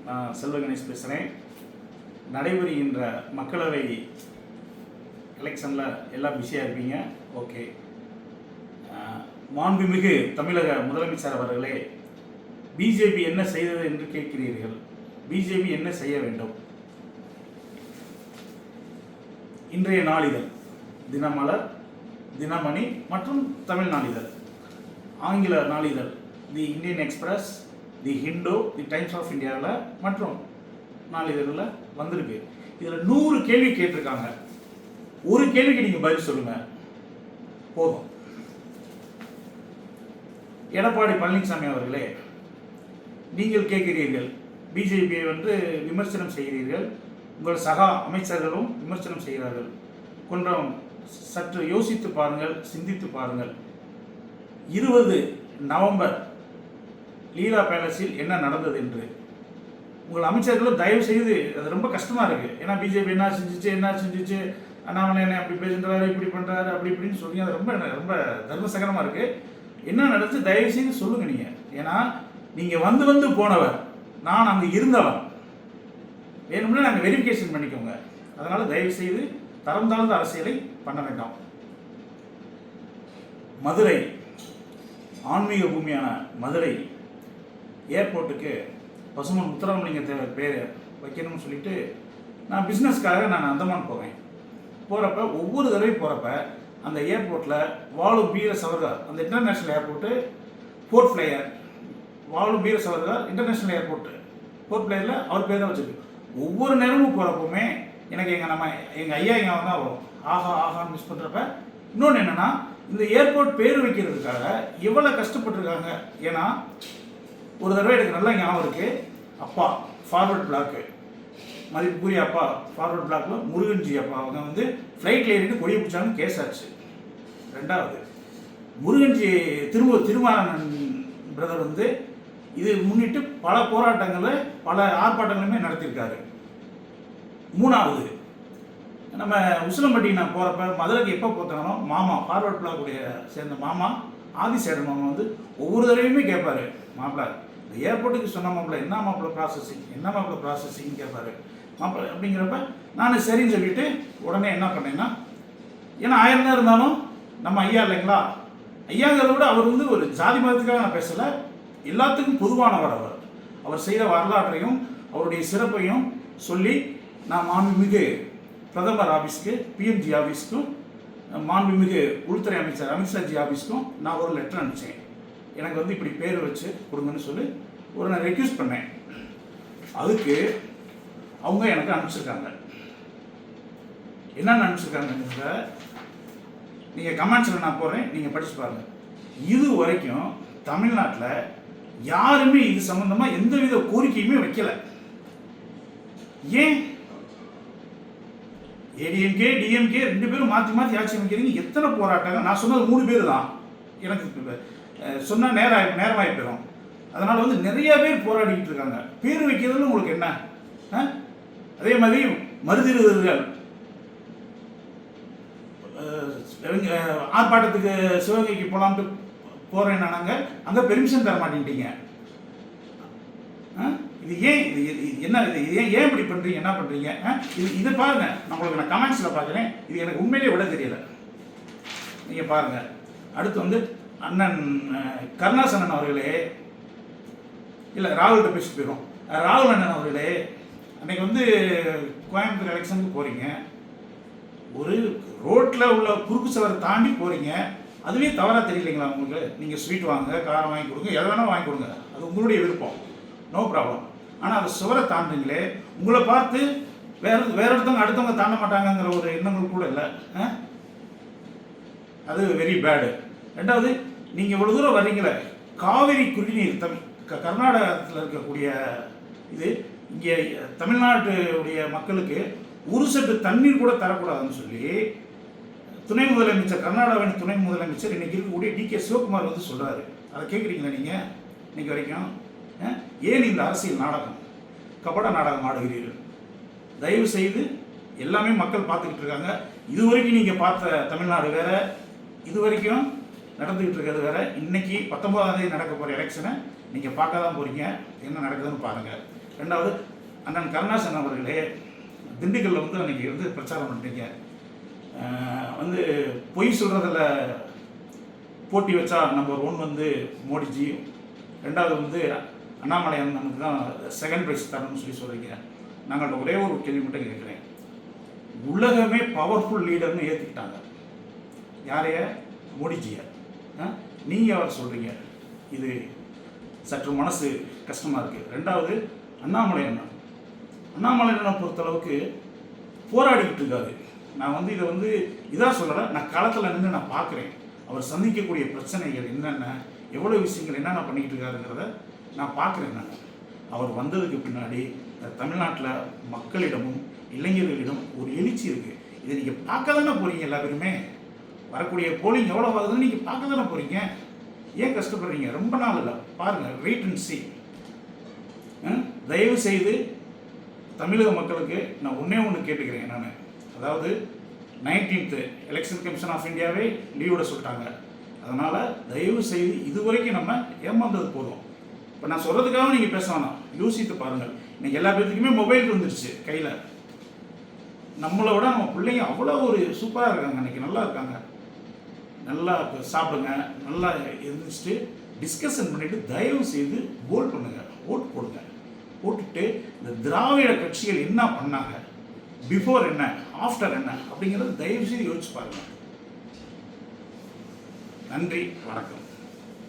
நான் செல்வ கணேஷ் பேசுகிறேன். நடைபெறுகின்ற மக்களவை எலெக்ஷனில் எல்லாம் பிஸியாக இருப்பீங்க. ஓகே. மாண்புமிகு தமிழக முதலமைச்சர் அவர்களே, பிஜேபி என்ன செய்தது என்று கேட்கிறீர்கள். பிஜேபி என்ன செய்ய வேண்டும்? இன்றைய நாளிதழ் தினமலர், தினமணி மற்றும் தமிழ் நாளிதழ், ஆங்கில நாளிதழ் the Indian Express, the Hindu, the Times of இந்தியாவில் மற்றும் நாளிதழில் வந்திருக்கு. இதில் 100 கேள்வி கேட்டிருக்காங்க. ஒரு கேள்விக்கு நீங்கள் பதில் சொல்லுங்கள் போதும். எடப்பாடி பழனிசாமி அவர்களே, நீங்கள் கேட்கிறீர்கள், பிஜேபியை விமர்சனம் செய்கிறீர்கள், உங்கள் சகா அமைச்சர்களும் விமர்சனம் செய்கிறார்கள். கொஞ்சம் சற்று யோசித்து பாருங்கள், சிந்தித்து பாருங்கள். 20 நவம்பர் லீலா பேலஸில் என்ன நடந்தது என்று உங்கள் அமைச்சர்களும் தயவு செய்து, அது ரொம்ப கஷ்டமாக இருக்குது. ஏன்னா பிஜேபி என்ன செஞ்சிச்சு, அண்ணாமலை என்ன அப்படி பேசுகிறாரு, இப்படி பண்ணுறாரு, அப்படி இப்படின்னு சொல்லி அது ரொம்ப ரொம்ப தர்மசகரமாக இருக்குது. என்ன நடந்துச்சு தயவு செய்து சொல்லுங்கள் நீங்கள். ஏன்னா நீங்கள் வந்து போனவர், நான் அங்கே இருந்தவன், வேணும்னா நாங்கள் வெரிஃபிகேஷன் பண்ணிக்கோங்க. அதனால் தயவு செய்து தரம் தாழ்ந்த அரசியலை பண்ண வேண்டாம். மதுரை, ஆன்மீக பூமியான மதுரை ஏர்போர்ட்டுக்கு பசுமன் முத்துராமலிங்க தேவர் பேர் வைக்கணும்னு சொல்லிட்டு நான் பிஸ்னஸ்க்காக நான் அந்தமான் போவேன். போகிறப்ப ஒவ்வொரு தடவையும் போகிறப்ப அந்த ஏர்போர்ட்டில் வாழும் வீர சவர்கார், அந்த இன்டர்நேஷ்னல் ஏர்போர்ட்டு போர்ட் ஃப்ளையர், வாழும் வீர சவர்கார் இன்டர்நேஷ்னல் ஏர்போர்ட்டு போர்ட் ஃப்ளையரில் அவர் பேர் தான் வச்சுருக்கு. ஒவ்வொரு நேரமும் போகிறப்பவுமே எனக்கு எங்கள் ஐயா இங்கே தான் வரும். ஆகான்னு மிஸ் பண்ணுறப்ப இன்னொன்று என்னென்னா, இந்த ஏர்போர்ட் பேர் வைக்கிறதுக்காக எவ்வளோ கஷ்டப்பட்டுருக்காங்க. ஏன்னா ஒரு தடவை எனக்கு நல்லா ஞாபகம் இருக்குது. அப்பா ஃபார்வர்ட் பிளாக்கு, மதிப்புக்குரிய அப்பா ஃபார்வர்ட் பிளாக்கில் முருகன்ஜி அப்பா அவங்க ஃப்ளைட்டில் ஏறிட்டு கொடியை பிடிச்சாங்கன்னு கேஸ் ஆச்சு. 2வது முருகன்ஜி திருமாறன் பிரதர் இது முன்னிட்டு பல போராட்டங்களை பல ஆர்ப்பாட்டங்களுமே நடத்தியிருக்காரு. 3வது நம்ம உசிலம்பட்டி நான் போகிறப்ப மதுரைக்கு எப்போ போத்தானோ மாமா ஃபார்வர்ட் பிளாக்குடைய சேர்ந்த மாமா ஆதிசேடன் மாமா ஒவ்வொரு தடவையுமே கேட்பாரு, மாப்பிள்ள இந்த ஏர்போர்ட்டுக்கு சொன்ன மாப்பிள்ள என்ன மாப்பிள்ள ப்ராசஸிங் கேட்பாரு. மாப்பிள்ள அப்படிங்கிறப்ப நான் சரின்னு சொல்லிட்டு உடனே என்ன பண்ணேன்னா, ஏன்னா 1000 தான் இருந்தாலும் நம்ம ஐயா இல்லைங்களா, ஐயாங்கிறத விட அவர் ஒரு ஜாதி மதத்துக்காக நான் பேசலை, எல்லாத்துக்கும் பொதுவானவர். அவர் செய்த வரலாற்றையும் அவருடைய சிறப்பையும் சொல்லி நான் மாண்புமிகு பிரதமர் ஆஃபீஸ்க்கு, பிஎம்ஜி ஆஃபீஸ்க்கும், மாண்புமிகு உள்துறை அமைச்சர் அமித்ஷாஜி ஆஃபீஸ்க்கும் நான் ஒரு லெட்டர் அனுப்பிச்சேன். எனக்கு இப்படி பேர் வச்சு கொடுங்கன்னு சொல்லி நான் ரெக்யூஸ்ட் பண்ணேன். அதுக்கு அவங்க எனக்கு அனுப்பிச்சிருக்காங்க. என்னென்ன அனுப்பிச்சிருக்காங்க நீங்கள் கமெண்ட்ஸில் நான் போடுறேன், நீங்கள் படிச்சு பாருங்கள். இது வரைக்கும் தமிழ்நாட்டில் யாருமே இது சம்பந்தமாக எந்தவித கோரிக்கையுமே வைக்கலை. ஏன் ஏடிஎம்கே டிஎம்கே 2 பேரும் மாற்றி ஆட்சி அமைக்கிறீங்க? எத்தனை போராட்டங்கள்? நான் சொன்னது 3 பேர் தான். எனக்கு சொன்னால் நேரமாகி போயிடும். அதனால் நிறைய பேர் போராடிக்கிட்டு இருக்காங்க. பேர் வைக்கிறதுன்னு உங்களுக்கு என்ன? அதே மாதிரி மறுதிருதல்கள், ஆர்ப்பாட்டத்துக்கு சிவகங்கைக்கு போகலான்ட்டு போகிறேன் நாங்கள், அங்கே பெர்மிஷன் தர மாட்டேங்கிட்டீங்க. இது ஏன்? இது என்ன? இது ஏன் இப்படி பண்ணுறீங்க? என்ன பண்ணுறீங்க? இதை பாருங்கள். நான் கமெண்ட்ஸில் பார்க்குறேன். இது எனக்கு உண்மையிலே விட தெரியல. நீங்கள் பாருங்கள். அடுத்து அண்ணன் கருணாசனன் அவர்களே, இல்லை ராகுல்கிட்ட பேசிட்டு போயிடும். ராகுல் அண்ணன் அவர்களே, அன்றைக்கி கோயம்புத்தூர் எலெக்ஷனுக்கு போகிறீங்க, ஒரு ரோட்டில் உள்ள குறுக்கு சவரை தாண்டி போகிறீங்க. அதுவே தவறாக தெரியலைங்களா உங்களுக்கு? நீங்கள் ஸ்வீட் வாங்க, காரம் வாங்கி கொடுங்க, எதை வேணால் வாங்கி கொடுங்க, அது உங்களுடைய விருப்பம், நோ ப்ராப்ளம். ஆனால் அதை சுவரை தாண்டுங்களே, உங்களை பார்த்து வேற அடுத்தவங்க தாண்ட மாட்டாங்கங்கிற ஒரு எண்ணங்கள் கூட இல்லை. அது வெரி பேடு. 2வது, நீங்கள் இவ்வளோ தூரம் வர்றீங்களே, காவிரி குடிநீர் கர்நாடகத்தில் இருக்கக்கூடிய இது இங்கே தமிழ்நாட்டுடைய மக்களுக்கு ஒரு சொட்டு தண்ணீர் கூட தரக்கூடாதுன்னு சொல்லி துணை முதலமைச்சர், கர்நாடகாவின் துணை முதலமைச்சர் இன்னைக்கு இருக்கக்கூடிய டிகே சிவகுமார் சொல்கிறாரு. அதை கேட்குறீங்களா நீங்கள் இன்னைக்கு வரைக்கும்? ஏன் இந்த அரசியல் நாடகம், கபட நாடகம் ஆடுகிறீர்கள்? தயவு செய்து எல்லாமே மக்கள் பார்த்துக்கிட்டு இருக்காங்க. இதுவரைக்கும் நீங்கள் பார்த்த தமிழ்நாடு வேற, இது வரைக்கும் நடந்துக்கிட்டு இருக்கிறது வேற. இன்னைக்கு 19ஆம் தேதி நடக்க போகிற எலெக்ஷனை நீங்கள் பார்க்க தான் போகிறீங்க. என்ன நடக்குதுன்னு பாருங்கள். ரெண்டாவது அண்ணன் கருணாசன் அவர்களே, திண்டுக்கல்ல வந்து அன்றைக்கி வந்து பிரச்சாரம் பண்ணிட்டீங்க. வந்து பொய் சொல்கிறதில் போட்டி வச்சா நம்பர் 1 வந்து மோடிஜி, ரெண்டாவது வந்து அண்ணாமலை அண்ணனுக்கு தான் செகண்ட் ப்ரைஸ் தரணும்னு சொல்கிறீங்க. நாங்கள்கிட்ட ஒரே ஒரு கேள்வி மட்டும் கேட்குறேன். உலகமே பவர்ஃபுல் லீடர்னு ஏற்றுக்கிட்டாங்க. யாரைய? மோடிஜியை. நீங்கள் அவர் சொல்கிறீங்க. இது சற்று மனசு கஷ்டமாக இருக்குது. ரெண்டாவது அண்ணாமலை அண்ணனை பொறுத்தளவுக்கு போராடிக்கிட்டு இருக்காரு. நான் வந்து இதை வந்து இதாக சொல்லலை, நான் களத்தில் நின்று நான் பார்க்குறேன். அவர் சந்திக்கக்கூடிய பிரச்சனைகள் என்னென்ன, எவ்வளோ விஷயங்கள் என்னென்ன பண்ணிக்கிட்டு இருக்காருங்கிறத நான் பார்க்குறேன். அவர் வந்ததுக்கு பின்னாடி தமிழ்நாட்டில் மக்களிடமும் இளைஞர்களிடம் ஒரு எழுச்சி இருக்குது. இதை நீங்கள் பார்க்க தானே போகிறீங்க. எல்லா பேருமே வரக்கூடிய போலிங் எவ்வளோ ஆகுதுன்னு நீங்கள் பார்க்க தானே போகிறீங்க. ஏன் கஷ்டப்படுறீங்க? ரொம்ப நாள் இல்லை, பாருங்கள், வெயிட் அண்ட் சீ. தயவு செய்து தமிழக மக்களுக்கு நான் ஒன்று கேட்டுக்கிறேன். நான் அதாவது 19th எலெக்ஷன் கமிஷன் ஆஃப் இந்தியாவே லீவோட சொல்லிட்டாங்க. அதனால் தயவு செய்து இதுவரைக்கும் நம்ம ஏமாந்தது போதும். இப்போ நான் சொல்கிறதுக்காக நீங்கள் பேச வேணாம், யோசித்து பாருங்கள். இன்றைக்கி எல்லா பேர்த்துக்குமே மொபைல் வந்துருச்சு கையில். நம்மளை விட நம்ம பிள்ளைங்க அவ்வளோ ஒரு சூப்பராக இருக்காங்க, இன்றைக்கி நல்லா இருக்காங்க. நல்லா சாப்பிடுங்க, நல்லா இருந்துச்சுட்டு டிஸ்கஷன் பண்ணிவிட்டு தயவு செய்து போல் பண்ணுங்கள், ஓட்டு போடுங்க. போட்டுட்டு இந்த திராவிட கட்சிகள் என்ன பண்ணாங்க, பிஃபோர் என்ன, ஆஃப்டர் என்ன அப்படிங்கிறது தயவு செய்து யோசிச்சு பாருங்கள். நன்றி, வணக்கம்.